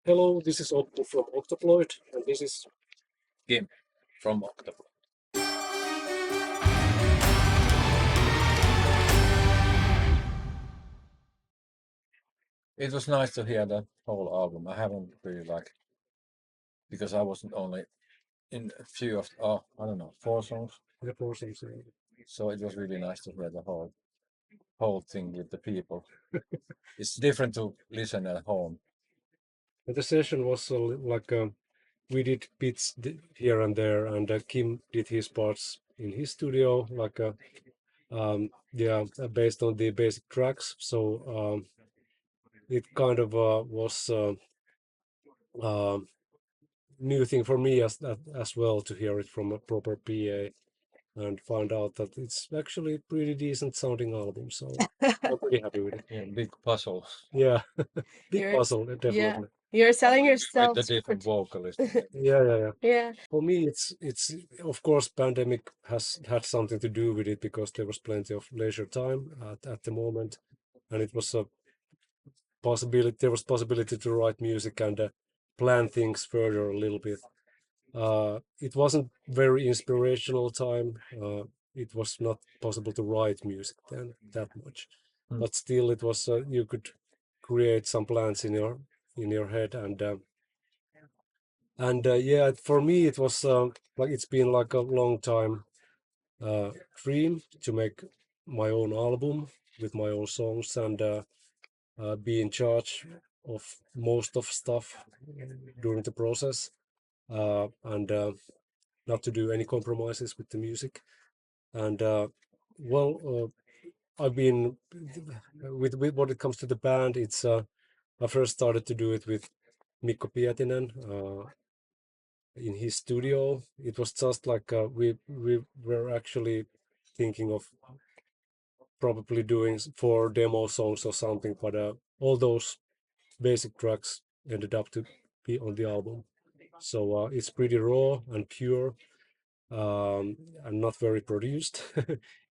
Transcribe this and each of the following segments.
Hello, this is Oppo from Octoploid, and this is Kim from Octoploid. It was nice to hear the whole album. I haven't really because I wasn't only in a few of I don't know, 4 songs. the process. So it was really nice to hear the whole thing with the people. It's different to listen at home. And the session was we did bits here and there, and Kim did his parts in his studio, based on the basic tracks. So it kind of was a new thing for me as well to hear it from a proper PA and find out that it's actually a pretty decent sounding album. So I'm pretty happy with it. Yeah, big puzzle Yeah, big You're, puzzle, yeah, definitely. you're selling with yourself the different vocalists. Yeah. Yeah, For me, it's of course pandemic has had something to do with it because there was plenty of leisure time at the moment, and it was a possibility. There was possibility to write music and plan things further a little bit. It wasn't very inspirational time. It was not possible to write music then that much, Hmm. but still, it was you could create some plans in your head and yeah, for me it was like it's been like a long time dream to make my own album with my own songs and be in charge of most of stuff during the process and not to do any compromises with the music. And I've been with what it comes to the band. It's I first started to do it with Mikko Pietinen in his studio. It was just like we were actually thinking of probably doing 4 demo songs or something, but all those basic tracks ended up to be on the album. So it's pretty raw and pure, and not very produced,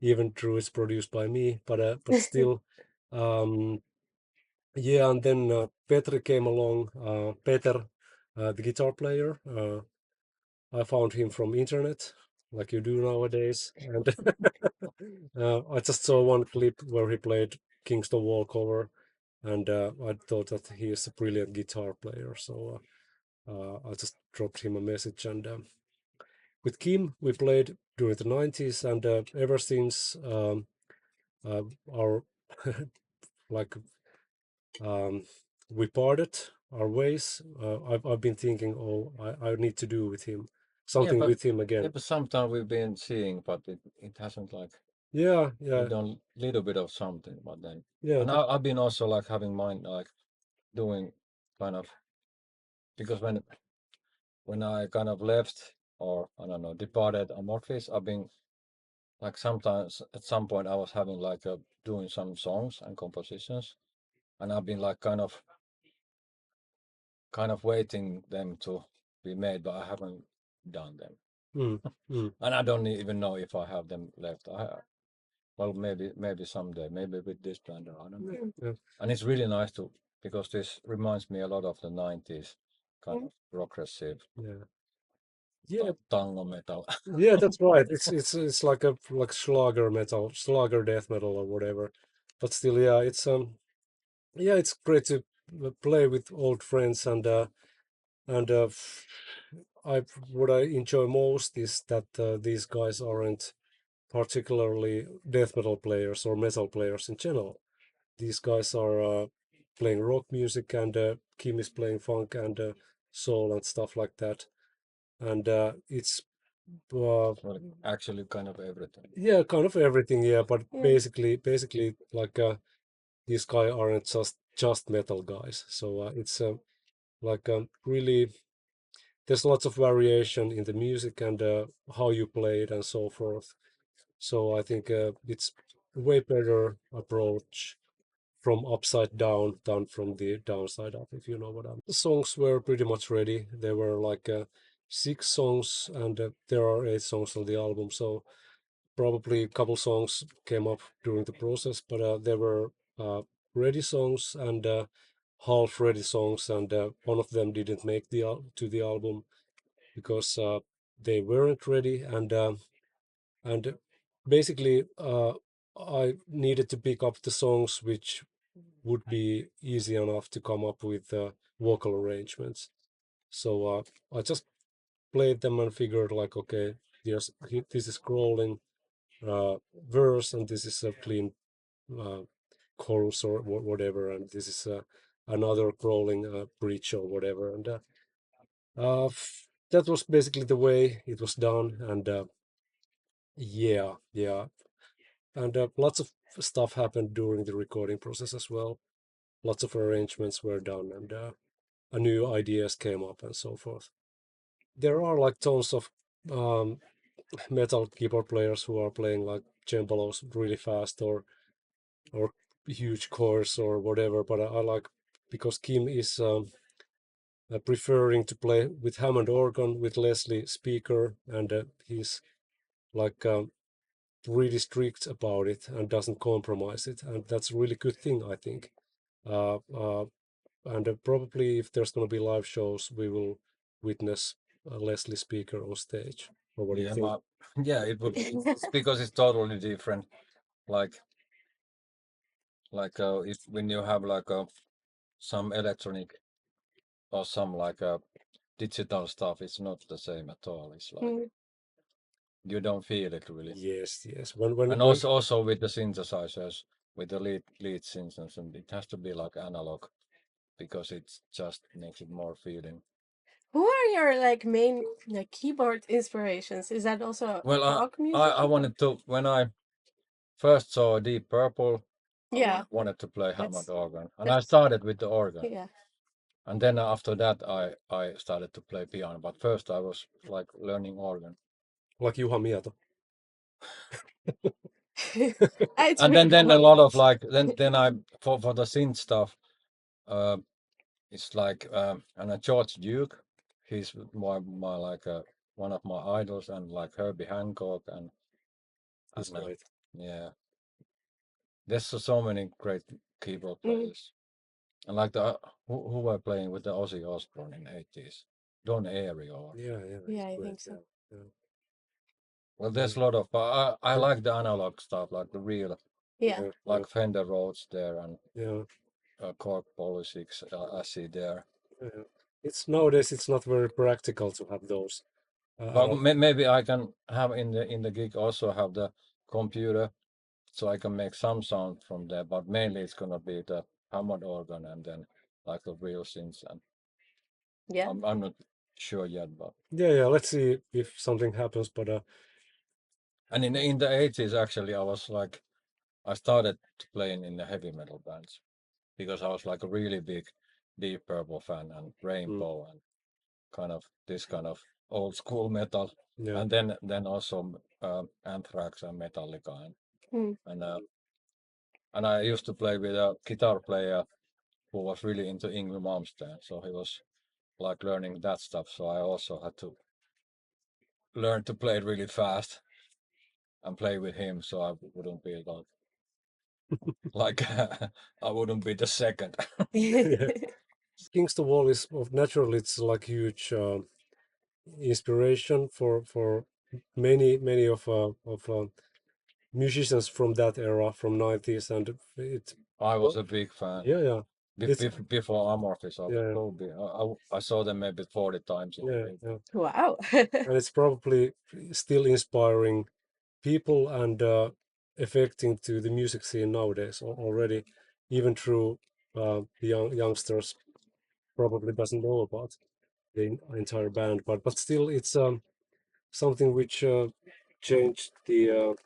even though it's produced by me. But still, um, yeah. And then Petri came along. Peter, the guitar player. I found him from internet, like you do nowadays, and I just saw one clip where he played Kingston Wall cover, and I thought that he is a brilliant guitar player. So I just dropped him a message, and with Kim we played during the 90s, and ever since our like um, we parted our ways. I've been thinking, oh, I need to do with him Yeah, something but with him again. sometimes we've been seeing, but it hasn't Yeah, we've done little bit of something, but then yeah. and I've been also having mind doing kind of because when I kind of left or I don't know departed Amorphis, I've been sometimes at some point I was having doing some songs and compositions, and I've been kind of waiting them to be made, but I haven't done them, and I don't even know if I have them left. Well, maybe someday, maybe with this band, I don't know. Yeah. And it's really nice because this reminds me a lot of the 90s kind of progressive Yeah, tango metal. yeah, that's right. It's like a like Schlager metal, Schlager death metal or whatever. But still, yeah, it's great to play with old friends and I what I enjoy most is that these guys aren't particularly death metal players or metal players in general. These guys are playing rock music and Kim is playing funk and soul and stuff like that. And it's Well, actually, kind of everything. yeah, kind of everything, yeah, but Yeah. basically like these guys aren't just metal guys. So it's really there's lots of variation in the music and how you play it and so forth. So I think it's a way better approach from upside down than from the downside up, if you know what I mean. The songs were pretty much ready. There were 6 songs, and there are 8 songs on the album. So probably a couple songs came up during the process, but they were ready songs, and half-ready songs, and one of them didn't make to the album because they weren't ready, and basically I needed to pick up the songs which would be easy enough to come up with vocal arrangements. So I just played them and figured like, okay, this is crawling verse, and this is a clean uh, chorus or whatever, and this is another crawling bridge or whatever, and that was basically the way it was done, and yeah, and lots of stuff happened during the recording process as well. Lots of arrangements were done, and new ideas came up, and so forth. There are like tons of um, metal keyboard players who are playing like cembalos really fast, or huge chords or whatever. But I like, because Kim is preferring to play with Hammond organ with Leslie speaker, and he's like really strict about it and doesn't compromise it, and that's a really good thing, I think. Uh, uh, and probably if there's going to be live shows, we will witness a Leslie speaker on stage. Or what do you Yeah, think? yeah, it would. It's because it's totally different. Like if when you have like some electronic or some like digital stuff, it's not the same at all. It's like Mm. you don't feel it really. Yes, yes. When And when also with the synthesizers, with the lead synths, and it has to be like analog because it just makes it more feeling. Who are your like main like keyboard inspirations? Is that also Well, prog I musician? wanted to when I first saw Deep Purple, I Yeah, wanted to play Hammond that's organ, and I that's started with the organ. yeah. And then after that, I started to play piano. But first, I was like learning organ. like Juha Mieto. It's And really then a cool. lot of like then I for the synth stuff, uh, it's like and George Duke, he's my like one of my idols, and like Herbie Hancock He's and great. yeah, there's so many great keyboard Mm. players. And like who were playing with the Ozzy Osbourne in '80s, Don Airy or Yeah, Yeah, he's I great. think so. Yeah, well, yeah, there's a lot of, but I yeah, like the analog stuff, like the real, Yeah. yeah, like Fender Rhodes there and yeah, Korg Polysix, I see there. yeah. It's nowadays it's not very practical to have those at But all. maybe I can have in the gig also have the computer, so I can make some sound from there. But mainly it's gonna be the Hammond organ and then like the real synths. And Yeah. I'm not sure yet, but Yeah. Let's see if something happens. But and in the '80s actually I was like I started playing in the heavy metal bands because I was like a really big Deep Purple fan and mm, Rainbow and kind of this kind of old school metal, yeah, and then also Anthrax and Metallica, Mm. and uh, and I used to play with a guitar player who was really into Yngwie Malmsteen, so he was like learning that stuff. So I also had to learn to play it really fast and play with him, so I wouldn't be like I wouldn't be the second. yeah. King's the Wall is of naturally it's like huge inspiration for many of musicians from that era, from 90s, and it. I was Well, a big fan. yeah. It's Before Amorphis, I was yeah, so big. I saw them maybe 40 times in a yeah. Wow. And it's probably still inspiring people and affecting to the music scene nowadays already, even through the youngsters probably doesn't know about the entire band, but still it's something which changed the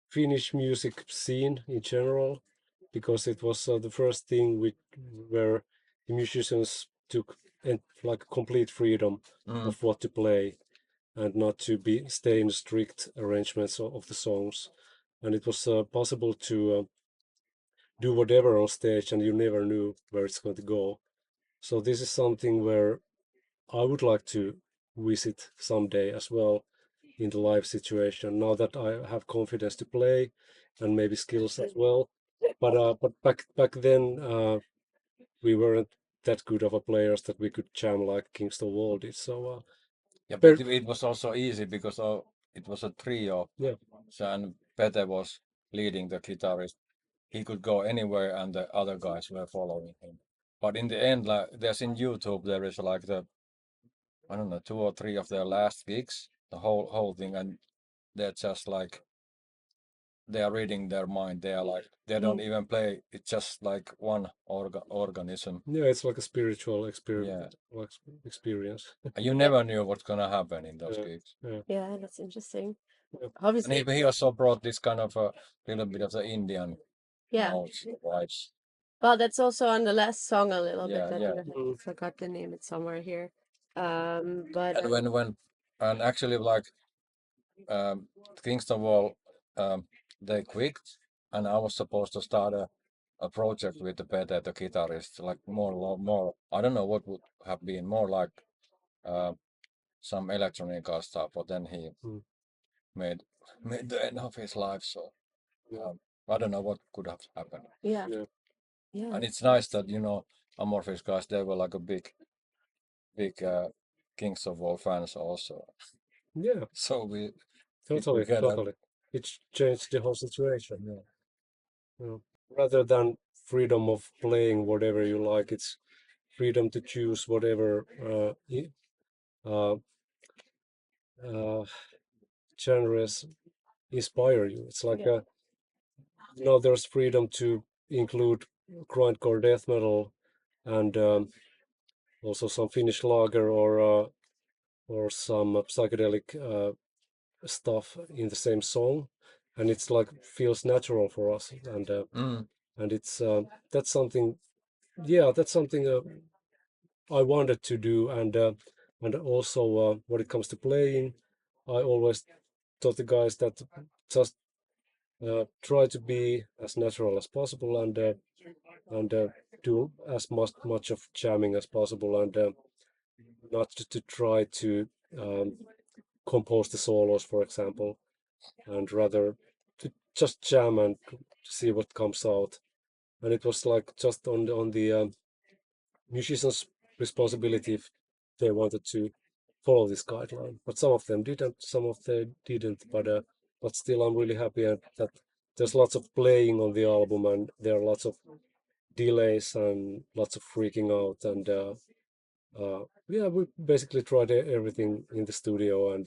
Finnish music scene in general, because it was the first thing where the musicians took like complete freedom Mm. of what to play, and not to be stay in strict arrangements of the songs, and it was possible to do whatever on stage, and you never knew where it's going to go. So this is something where I would like to visit someday as well, in the live situation. Now that I have confidence to play and maybe skills as well, but back then we weren't that good of a players that we could jam like Kingston Wall did. So Yeah, very, but it was also easy because it was a trio. yeah, So, and Pete was leading the guitarist. He could go anywhere, and the other guys were following him. But in the end, like there's in YouTube, there is like the I don't know 2 or 3 of their last gigs, the whole thing, and they're just like they are reading their mind. They are like they don't even play. It's just like one organism. yeah, it's like a spiritual Yeah, experience. and you never knew what's gonna happen in those Yeah, gigs. yeah, Yeah, that's interesting. yeah. And Obviously, he also brought this kind of a little bit of the Indian yeah. notes, vibes. Well, that's also on the last song a little Yeah, bit. yeah. I forgot the name. It's somewhere here. But And when and actually like Kingston Wall, they quit, and I was supposed to start a project with the Pete, the guitarist, like more. I don't know what would have been more like uh, some electronic stuff, but then he Mm. made made the end of his life. So Yeah. I don't know what could have happened. yeah, Yeah. yeah. And it's nice that Amorphis guys they were like a big Kingston Wall fans also. Yeah, So we totally, get a totally. It changed the whole situation. yeah. You know, rather than freedom of playing whatever you like, it's freedom to choose whatever uh, uh, genres inspire you. It's like Yeah. there's freedom to include grindcore death metal and also some Finnish lager or some psychedelic stuff in the same song, and it's like feels natural for us, Mm. and it's that's something. Yeah, that's something I wanted to do, and also when it comes to playing, I always told the guys that just try to be as natural as possible and do as much of jamming as possible and not to try to um, compose the solos, for example, and rather to just jam and see what comes out. And it was like just on the musician's responsibility if they wanted to follow this guideline. But some of them didn't, some of them didn't. But still, I'm really happy that there's lots of playing on the album, and there are lots of delays and lots of freaking out. And yeah, we basically tried everything in the studio, and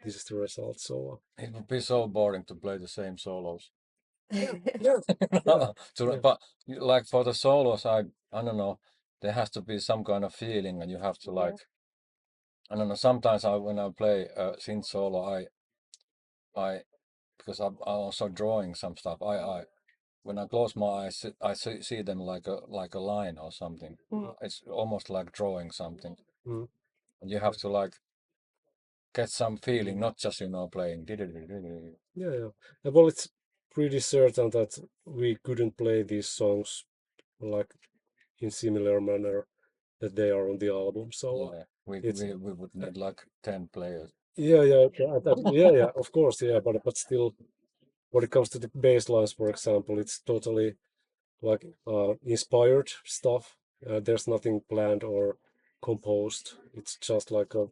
this is the result. So It would be so boring to play the same solos. yeah, yeah, yeah, yeah. But like for the solos, I don't know. There has to be some kind of feeling, and you have to like I don't know. Sometimes when I play a synth solo, I because I'm also drawing some stuff. I when I close my eyes, I see them like a line or something. It's almost like drawing something, Mm, and you have to like get some feeling, not just playing. yeah, yeah. Well, it's pretty certain that we couldn't play these songs like in similar manner that they are on the album. So Yeah, it's we would need like 10 players. yeah, yeah, yeah, yeah. Of course, yeah, but still, when it comes to the bass lines, for example, it's totally like inspired stuff. There's nothing planned or composed. It's just like a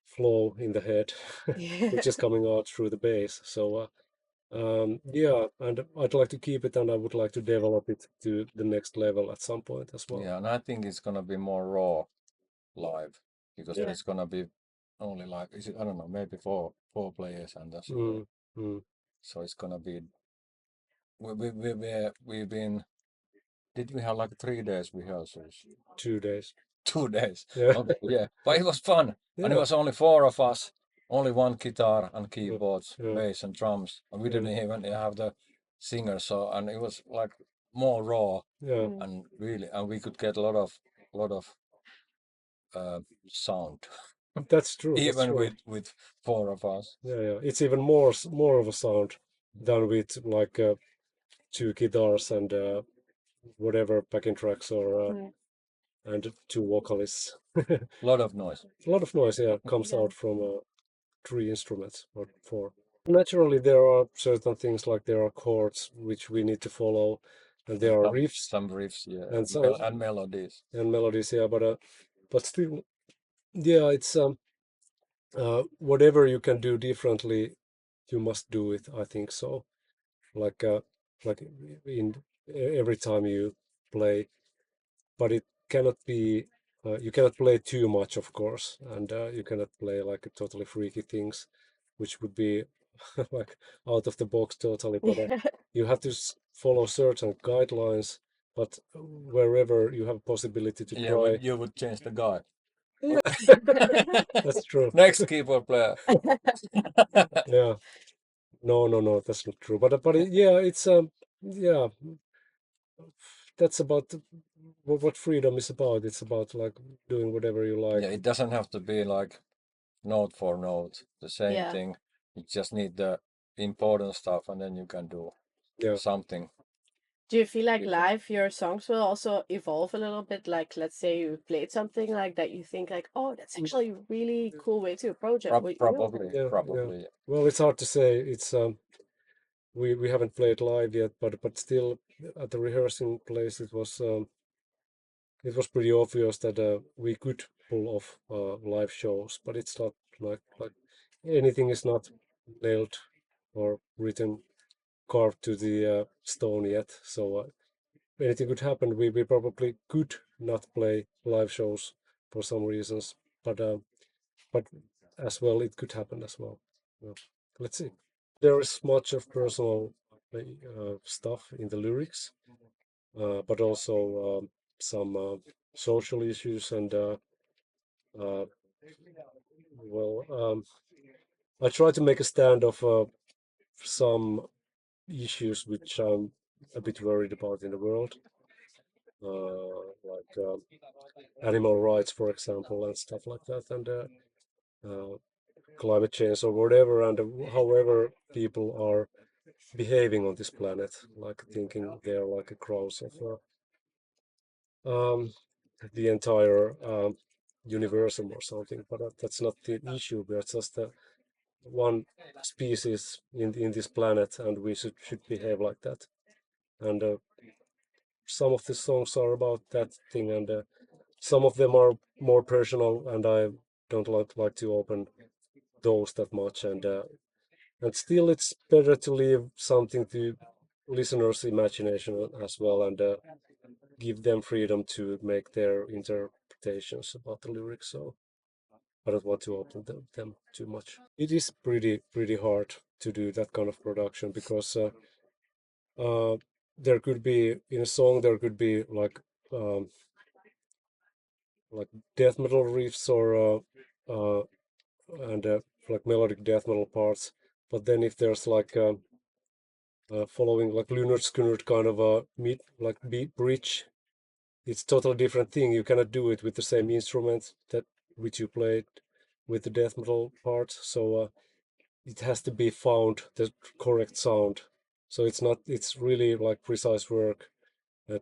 flow in the head, Yeah. which is coming out through the bass. So yeah, and I'd like to keep it, and I would like to develop it to the next level at some point as well. Yeah, and I think it's gonna be more raw live because Yeah. there's gonna be only like is it I don't know maybe four players and that's Mm, mm, so it's gonna be we've been did we have like 3 days rehearsals 2 days. 2 days Yeah, okay yeah but it was fun and it yeah, was only 4 of us only one guitar and yeah, keyboards yeah, bass and drums and we yeah, didn't even have the singer so and it was like more raw yeah. and really and we could get a lot of sound That's true. That's even true. with 4 of us. Yeah, yeah. It's even more of a sound than with like two guitars and whatever backing tracks or and two vocalists. A A lot of noise. lot of noise, yeah, comes Yeah. out from three instruments or four. Naturally, there are certain things like there are chords which we need to follow, and there are riffs Some riffs, yeah, and some and melodies. and melodies. Yeah, but still, yeah, it's whatever you can do differently, you must do it. I think so. Like like in every time you play, but it cannot be. You cannot play too much, of course, and you cannot play like totally freaky things, which would be like out of the box totally. But Yeah. you have to follow certain guidelines. But wherever you have a possibility to Yeah, try, you would change the guy. yeah, that's true. Next keyboard player. Yeah, no, that's not true. Yeah, it's yeah, that's about what freedom is about. It's about like doing whatever you like. Yeah, it doesn't have to be like note for note the same Yeah. thing. You just need the important stuff, and then you can do Yeah. something. Do you feel like live your songs will also evolve a little bit? Like, let's say you played something like that, you think like, oh, that's actually a really cool way to approach it. Will Probably, Yeah, yeah. probably. Well, it's hard to say. It's we haven't played live yet, but still at the rehearsing place it was pretty obvious that we could pull off live shows, but it's not like anything is not nailed or written carved to the stone yet. So anything could happen. We probably could not play live shows for some reasons, but as well it could happen as well. Well, let's see. There is much of personal stuff in the lyrics, but also some social issues and uh, well, I try to make a stand of some issues which I'm a bit worried about in the world, like animal rights, for example, and stuff like that, and climate change or whatever, and however people are behaving on this planet, like thinking they're like a crows of the entire universum or something. But that's not the issue. We are just one species in this planet, and we should behave like that. And some of the songs are about that thing, and some of them are more personal, and I don't like to open those that much. And still, it's better to leave something to listeners' imagination as well, and give them freedom to make their interpretations about the lyrics. So I don't want to open them too much. It is pretty hard to do that kind of production because there could be in a song there could be um, like death metal riffs or and like melodic death metal parts. But then if there's like following like Lunar Skynyrd kind of a mid like beat bridge, it's totally different thing. You cannot do it with the same instrument that which you played with the death metal part. So it has to be found the correct sound. So it's not. It's really like precise work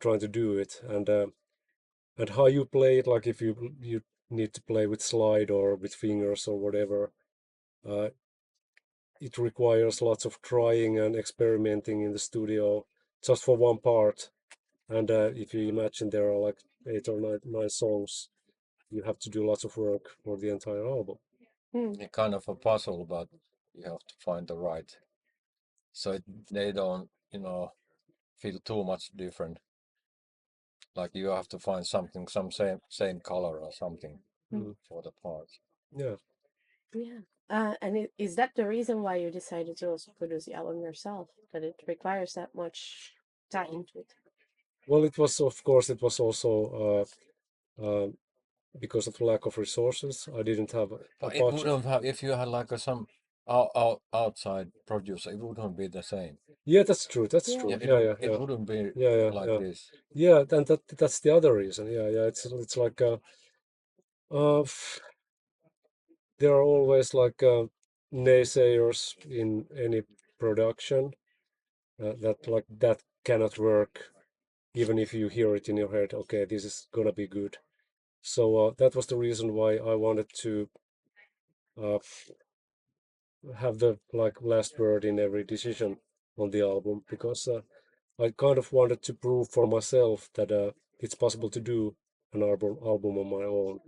trying to do it, and how you play it. Like if you need to play with slide or with fingers or whatever, uh, it requires lots of trying and experimenting in the studio just for one part. And if you imagine there are like eight or nine songs, you have to do lots of work for the entire album. It's kind of a puzzle, but you have to find the right, so they don't, feel too much different. Like you have to find something, some same color or something for the parts. Yeah. Yeah. And is that the reason why you decided to also produce the album yourself? That it requires that much time into it? Well, it was of course it was also because of lack of resources. I didn't have a But it budget. wouldn't have if you had like some outside producer. It wouldn't be the same. Yeah, that's true. That's Yeah. true. Yeah, Yeah, yeah, it yeah, wouldn't be yeah, yeah, like yeah. this. Yeah, and that's the other reason. Yeah, yeah. It's like there are always like naysayers in any production that like that cannot work even if you hear it in your head. Okay, this is gonna be good. So that was the reason why I wanted to uh, have the like last word in every decision on the album because I kind of wanted to prove for myself that it's possible to do an album on my own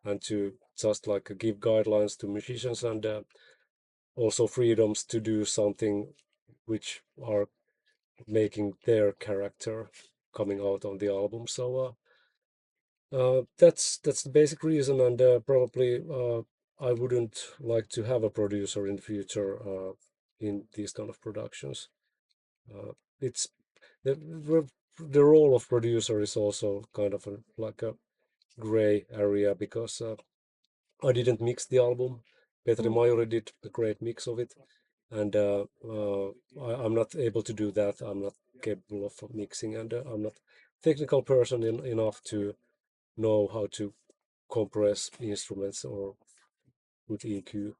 and to just like give guidelines to musicians and also freedoms to do something which are making their character coming out on the album. So that's the basic reason, and probably I wouldn't like to have a producer in the future in these kind of productions. It's the role of producer is also kind of like a gray area because I didn't mix the album. Petri Mm. Majori did a great mix of it, and I'm not able to do that. I'm not capable of mixing, and I'm not technical person enough to know how to compress instruments or with EQ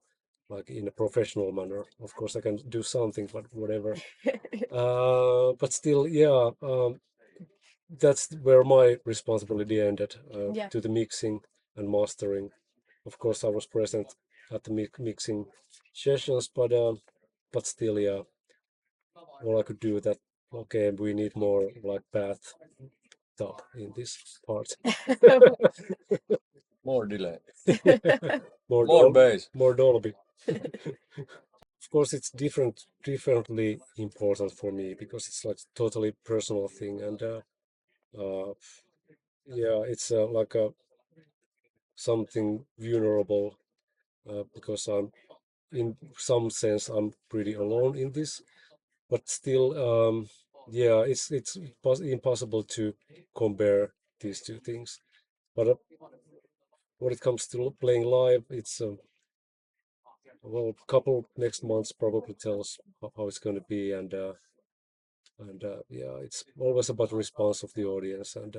like in a professional manner. Of course, I can do something, but whatever. But still, yeah, that's where my responsibility ended Yeah. to the mixing and mastering. Of course, I was present at the mixing sessions, but still, yeah, all I could do that. Okay, we need more like bath tub in this part. More delay. more More bass. more Dolby. Of course, it's differently important for me because it's like totally personal thing, and uh, yeah, it's like a something vulnerable because I'm in some sense I'm pretty alone in this, but still, yeah, it's impossible to compare these two things. But when it comes to playing live, it's well, couple next months probably tells how it's going to be, and yeah, it's always about the response of the audience and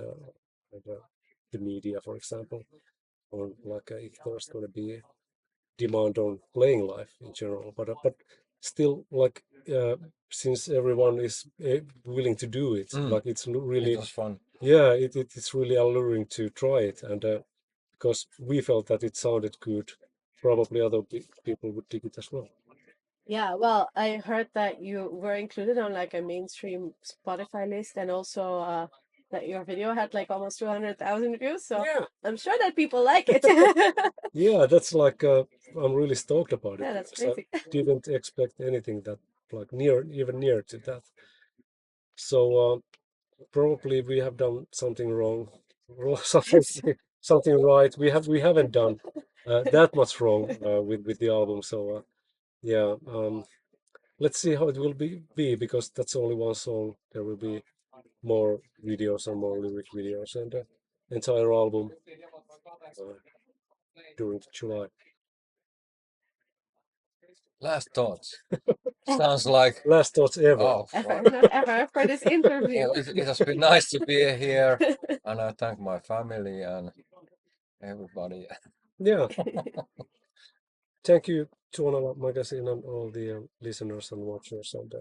the media, for example, on like if there's going to be demand on playing live in general, but still like since everyone is willing to do it, like it's It really was fun. yeah, it's really alluring to try it, and because we felt that it sounded good, probably other people would dig it as well. Yeah, well, I heard that you were included on like a mainstream Spotify list and also that your video had like almost 200,000 views, so Yeah, I'm sure that people like it. yeah, that's like I'm really stoked about it Yeah, that's because I crazy. didn't expect anything that like even near to that. So probably we have done something wrong, something right. We haven't done that much wrong with the album. So yeah, let's see how it will be because that's only one song. There will be more videos and more lyric videos and entire album uh, during July. Last thoughts. Sounds like, Last thoughts ever. oh fuck. Ever, not ever for this interview. Well, it has been nice to be here, and I thank my family and everybody. Yeah, thank you, Tuonela Magazine, and all the listeners and watchers, and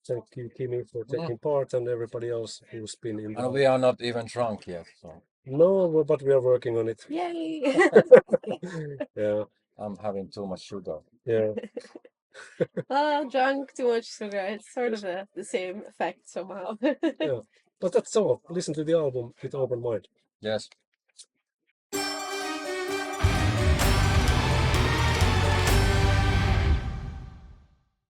thank you, Kimi, for Mm. taking part, and everybody else who's been And involved. we are not even drunk yet, so No, but we are working on it. Yay! Yeah, I'm having too much sugar. yeah. Well, drunk too much sugar. It's sort of the same effect somehow. Yeah, but that's all. Listen to the album with open mind. Yes.